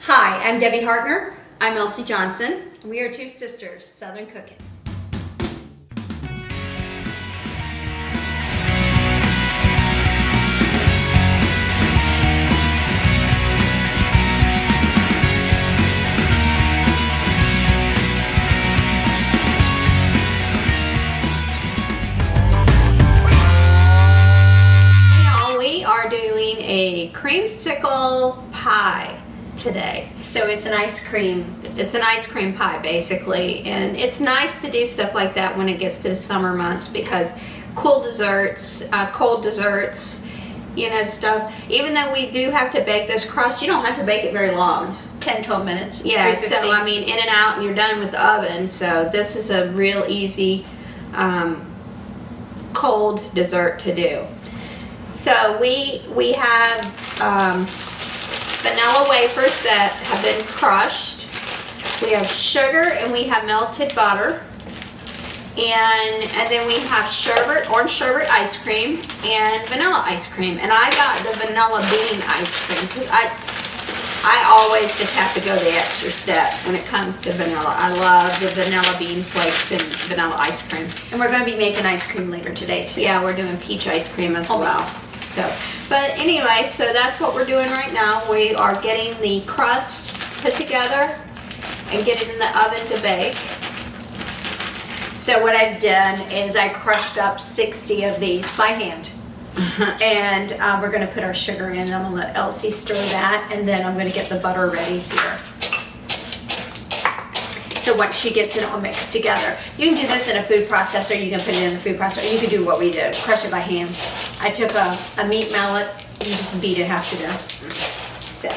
Hi, I'm Debbie Hartner. I'm Elsie Johnson. And we are two sisters, Southern Cooking. Now we are doing a creamsicle pie today. So it's an ice cream pie basically, and it's nice to do stuff like that when it gets to the summer months because cold desserts, stuff. Even though we do have to bake this crust, you don't have to bake it very long. 10-12 minutes. Yeah, so I mean in and out and you're done with the oven. So this is a real easy cold dessert to do. So we have vanilla wafers that have been crushed. We have sugar and we have melted butter. And then we have orange sherbet ice cream and vanilla ice cream. And I got the vanilla bean ice cream because I always just have to go the extra step when it comes to vanilla. I love the vanilla bean flakes and vanilla ice cream. And we're going to be making ice cream later today too. Yeah, we're doing peach ice cream as well. So, but anyway, so that's what we're doing right now. We are getting the crust put together and get it in the oven to bake. So what I've done is I crushed up 60 of these by hand. And we're going to put our sugar in. I'm going to let Elsie stir that, and then I'm going to get the butter ready here. So once she gets it all mixed together, you can do this in a food processor, you can put it in the food processor, you can do what we did, crush it by hand. I took a meat mallet and just beat it half to death. So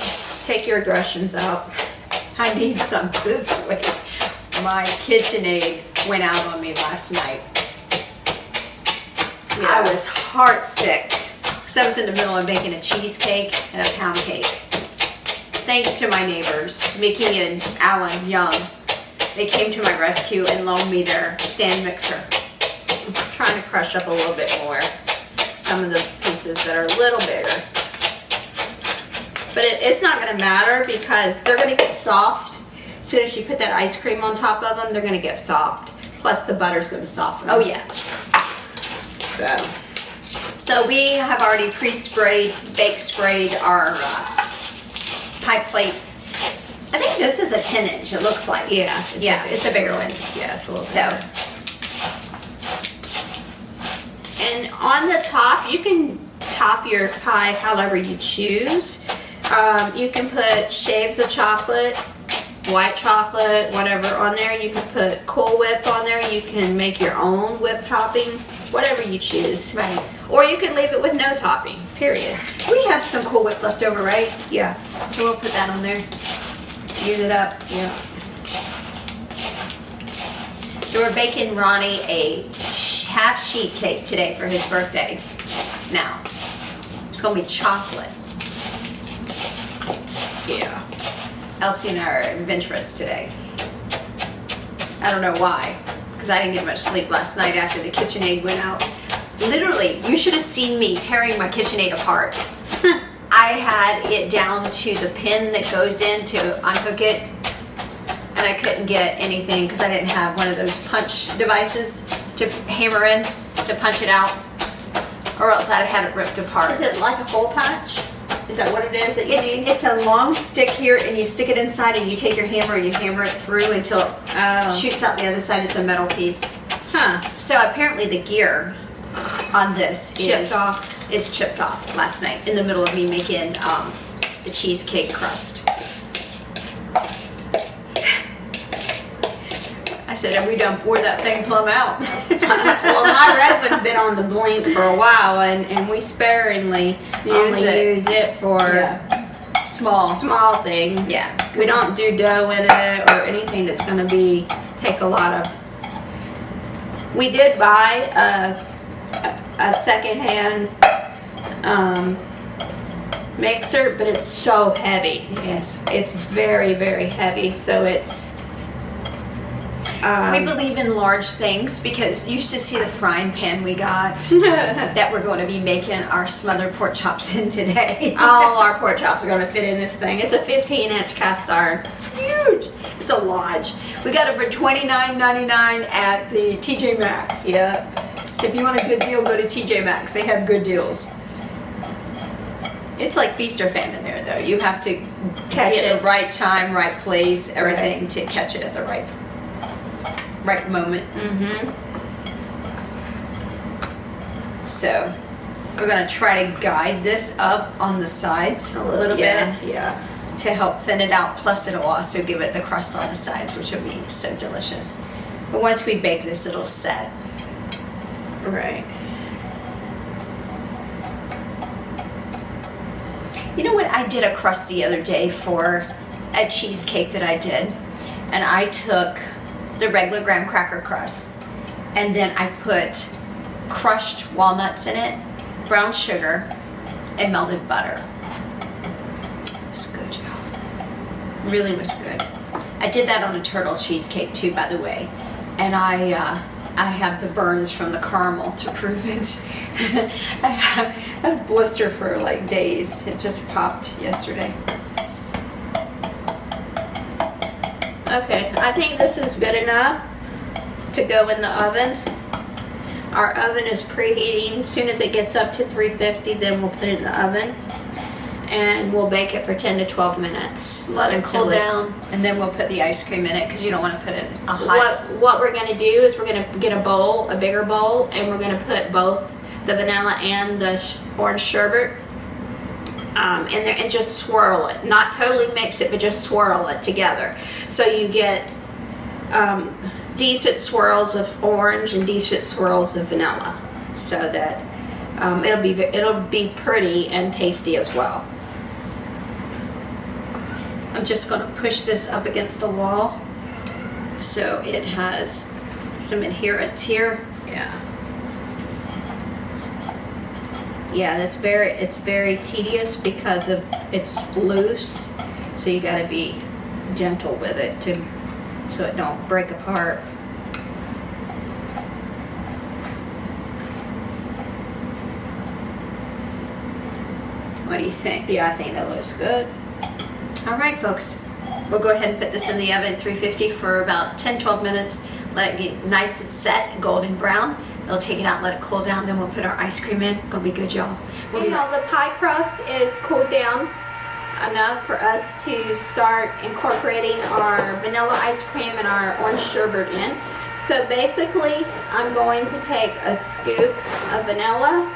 Take your aggressions out. I need some this week. My KitchenAid went out on me last night. Yeah. I was heart sick because I was in the middle of making a cheesecake and a pound cake. Thanks to my neighbors, Mickey and Alan Young. They came to my rescue and loaned me their stand mixer. I'm trying to crush up a little bit more. Some of the pieces that are a little bigger. But it's not going to matter because they're going to get soft. As soon as you put that ice cream on top of them, they're going to get soft. Plus the butter's going to soften them. Oh yeah. So we have already bake sprayed our pie plate. I think this is a 10-inch, it looks like. Yeah. It's a bigger one. Yeah, it's a little So, and on the top, you can top your pie however you choose. You can put shaves of chocolate, white chocolate, whatever on there. You can put Cool Whip on there. You can make your own whip topping, whatever you choose. right. Or you can leave it with no topping, period. We have some Cool Whip left over, right? Yeah. So we'll put that on there. Use it up. Yeah. So we're baking Ronnie a half sheet cake today for his birthday. Now, it's going to be chocolate. Yeah. Elsie and I are adventurous today. I don't know why, because I didn't get much sleep last night after the KitchenAid went out. Literally, you should have seen me tearing my KitchenAid apart. I had it down to the pin that goes in to unhook it, and I couldn't get anything because I didn't have one of those punch devices to hammer in to punch it out, or else I'd have had it ripped apart. Is it like a hole punch? Is that what it is that you need? It's a long stick here, and you stick it inside, and you take your hammer and you hammer it through until it shoots out the other side. It's a metal piece. Huh. So apparently the gear on this is chipped off last night in the middle of me making the cheesecake crust. I said, "Have we done wore that thing plumb out?" Well, my red one's been on the blink for a while, and we sparingly only use it for small things. Yeah. We don't do dough in it or anything that's going to take a lot of. We did buy a secondhand mixer, but it's so heavy. Yes. It's very, very heavy, so it's. We believe in large things because you should see the frying pan we got that we're going to be making our smothered pork chops in today. All our pork chops are going to fit in this thing. It's a 15-inch cast iron. It's huge. It's a lodge. We got it for $29.99 at the TJ Maxx. Yep. So if you want a good deal, go to TJ Maxx. They have good deals. It's like feast or famine there, though. You have to Catch be at it. the right time, right place, everything to catch it at the right moment. Mm-hmm. So we're going to try to guide this up on the sides a little bit Yeah. to help thin it out. Plus, it'll also give it the crust on the sides, which will be so delicious. But once we bake this, it'll set. Right. You know what? I did a crust the other day for a cheesecake that I did. And I took the regular graham cracker crust and then I put crushed walnuts in it, brown sugar, and melted butter. It was good, y'all. Really was good. I did that on a turtle cheesecake too, by the way. And I have the burns from the caramel to prove it. I had a blister for like days. It just popped yesterday. Okay, I think this is good enough to go in the oven. Our oven is preheating. As soon as it gets up to 350, then we'll put it in the oven. And we'll bake it for 10 to 12 minutes. Let it cool Until down, and then we'll put the ice cream in it because you don't want to put it a hot. What we're going to do is we're going to get a bowl, a bigger bowl, and we're going to put both the vanilla and the orange sherbet in there and just swirl it. Not totally mix it, but just swirl it together. So you get decent swirls of orange and decent swirls of vanilla, so that it'll be pretty and tasty as well. I'm just going to push this up against the wall so it has some adherence here. Yeah. Yeah, it's very tedious because it's loose, so you got to be gentle with it so it don't break apart. What do you think? Yeah, I think that looks good. All right, folks. We'll go ahead and put this in the oven at 350 for about 10-12 minutes. Let it get nice and set, golden brown. We'll take it out, let it cool down, then we'll put our ice cream in. Gonna be good, y'all. We'll be Now the pie crust is cooled down enough for us to start incorporating our vanilla ice cream and our orange sherbet in. So basically, I'm going to take a scoop of vanilla,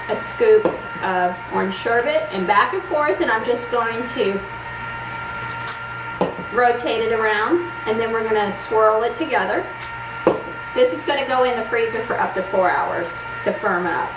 a scoop of orange sherbet, and back and forth, and I'm just going to rotate it around, and then we're going to swirl it together. This is going to go in the freezer for up to 4 hours to firm up.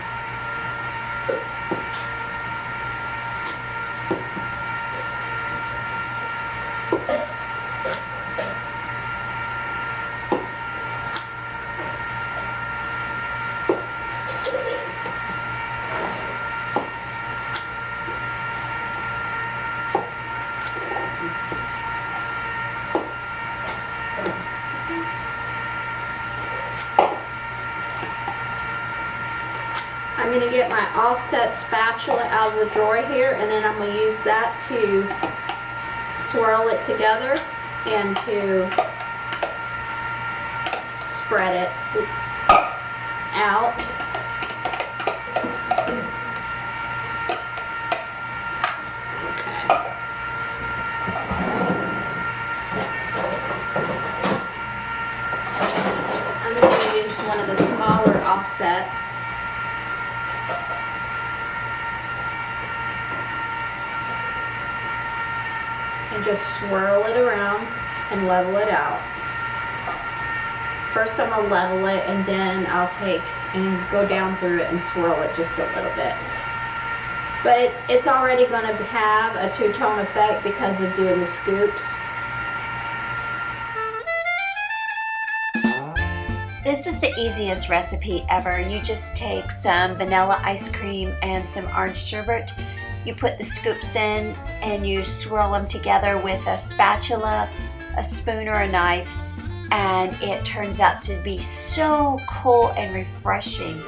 I'm going to get my offset spatula out of the drawer here, and then I'm going to use that to swirl it together and to spread it out. Okay. I'm going to use one of the smaller offsets. And just swirl it around and level it out. First I'm going to level it, and then I'll take and go down through it and swirl it just a little bit. But it's already going to have a two-tone effect because of doing the scoops. This is the easiest recipe ever. You just take some vanilla ice cream and some orange sherbet. You put the scoops in and you swirl them together with a spatula a spoon or a knife, and it turns out to be so cool and refreshing.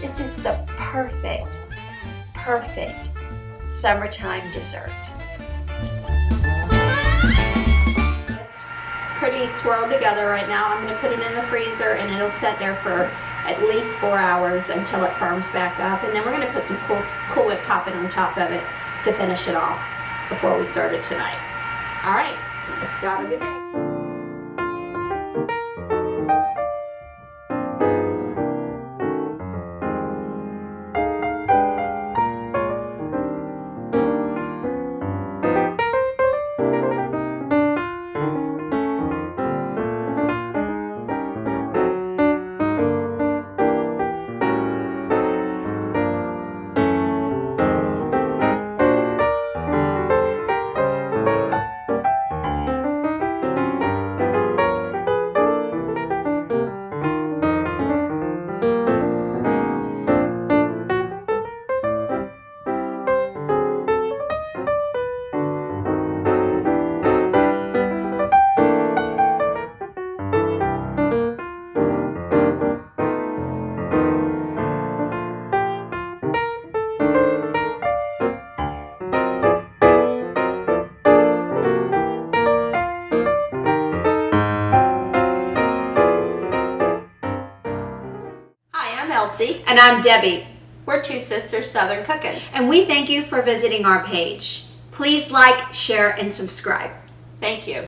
This is the perfect summertime dessert. It's pretty swirled together right now. I'm going to put it in the freezer and it'll sit there for at least 4 hours until it firms back up. And then we're going to put some Cool Whip topping on top of it to finish it off before we serve it tonight. All right, y'all have a good day. Elsie. And I'm Debbie. We're Two Sisters Southern Cooking. And we thank you for visiting our page. Please like, share, and subscribe. Thank you.